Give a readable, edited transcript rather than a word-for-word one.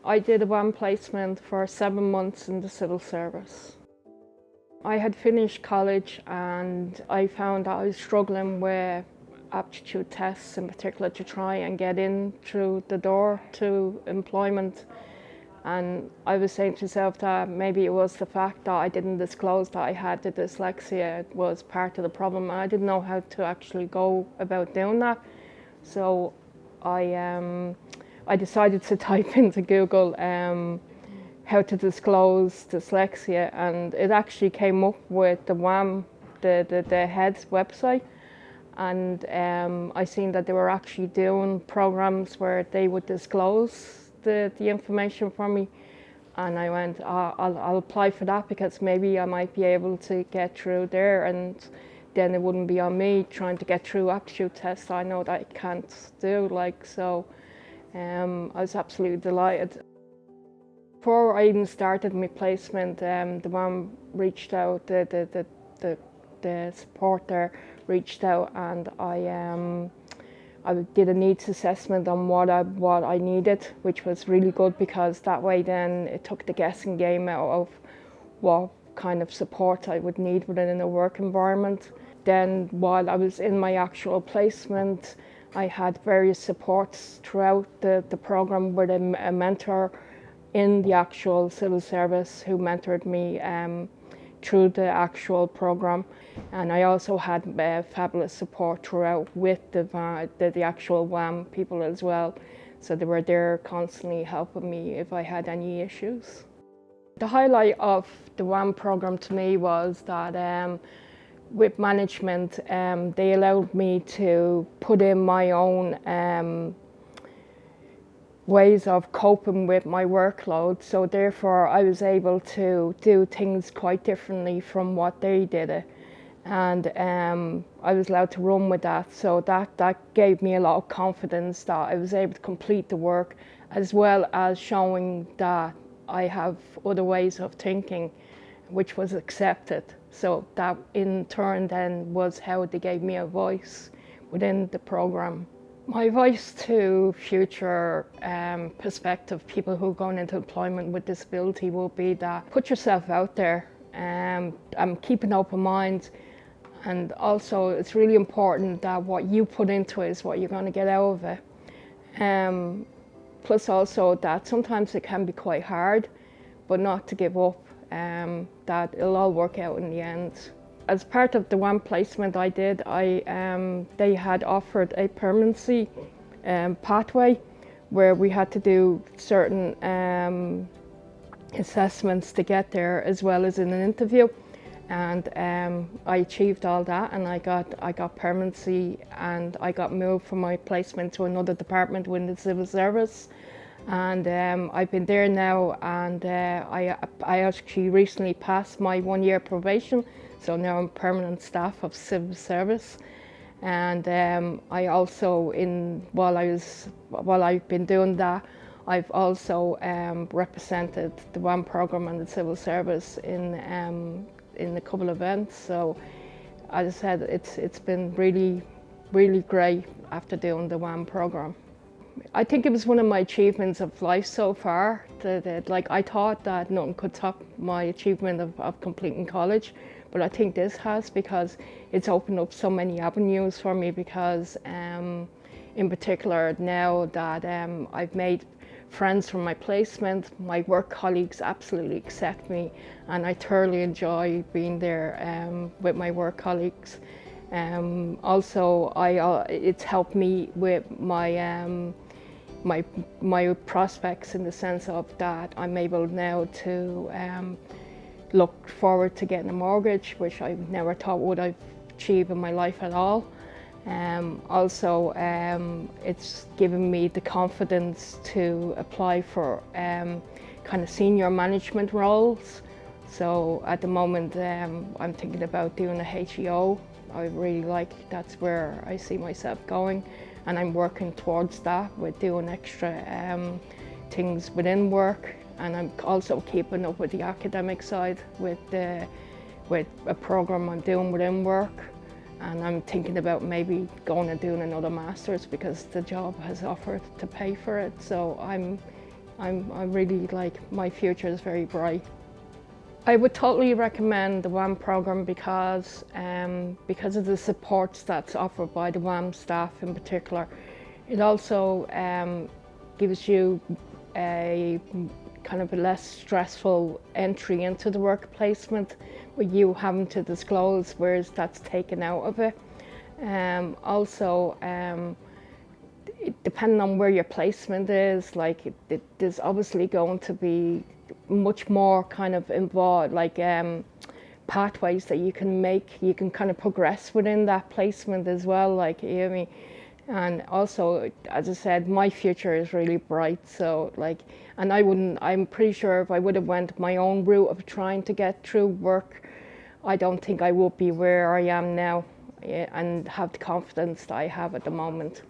I did a WAM placement for 7 months in the civil service. I had finished college and I found that I was struggling with aptitude tests in particular to try and get in through the door to employment. And I was saying to myself that maybe it was the fact that I didn't disclose that I had the dyslexia was part of the problem, and I didn't know how to actually go about doing that. So I decided to type into Google how to disclose dyslexia, and it actually came up with the WAM, the head's website. And I seen that they were actually doing programs where they would disclose the information for me, and I went, I'll apply for that because maybe I might be able to get through there, and then it wouldn't be on me trying to get through aptitude tests I know that I can't do. I was absolutely delighted. Before I even started my placement, the WAM reached out, the support there reached out, and I did a needs assessment on what I needed, which was really good because that way then it took the guessing game out of what kind of support I would need within a work environment. Then while I was in my actual placement, I had various supports throughout the programme with a mentor in the actual civil service who mentored me through the actual programme, and I also had fabulous support throughout with the actual WAM people as well, so they were there constantly helping me if I had any issues. The highlight of the WAM programme to me was that with management they allowed me to put in my own ways of coping with my workload, so therefore I was able to do things quite differently from what they did it, and I was allowed to run with that, so that gave me a lot of confidence that I was able to complete the work, as well as showing that I have other ways of thinking, which was accepted. So that in turn then was how they gave me a voice within the programme. My advice to future prospective people who are going into employment with disability will be that put yourself out there and keep an open mind, and also it's really important that what you put into it is what you're going to get out of it. Plus also that sometimes it can be quite hard, but not to give up, that it'll all work out in the end. As part of the WAM placement I did, they had offered a permanency pathway where we had to do certain assessments to get there, as well as in an interview. And I achieved all that, and I got permanency, and I got moved from my placement to another department within the civil service. And I've been there now, and I actually recently passed my 1-year probation. So now I'm permanent staff of civil service, and I also, while I've been doing that, I've also represented the WAM programme and the civil service in a couple of events. So as I said, it's been really, really great after doing the WAM programme. I think it was one of my achievements of life so far. I thought that nothing could top my achievement of completing college. But I think this has, because it's opened up so many avenues for me, because in particular now that I've made friends from my placement, my work colleagues absolutely accept me, and I thoroughly enjoy being there with my work colleagues. Also, it's helped me with my my prospects, in the sense of that I'm able now to look forward to getting a mortgage, which I never thought would I achieve in my life at all. Also, it's given me the confidence to apply for kind of senior management roles. So at the moment, I'm thinking about doing a HEO. I really that's where I see myself going, and I'm working towards that with doing extra things within work. And I'm also keeping up with the academic side with a programme I'm doing within work. And I'm thinking about maybe going and doing another master's, because the job has offered to pay for it. So I'm I really like, my future is very bright. I would totally recommend the WAM programme because of the supports that's offered by the WAM staff in particular. It also gives you a kind of a less stressful entry into the work placement with you having to disclose, whereas that's taken out of it. Also, depending on where your placement is, like there's obviously going to be much more kind of involved, like pathways that you can make. You can kind of progress within that placement as well, like, you know what I mean? And also, as I said, my future is really bright. So like, and I'm pretty sure if I would have went my own route of trying to get through work, I don't think I would be where I am now, and have the confidence that I have at the moment.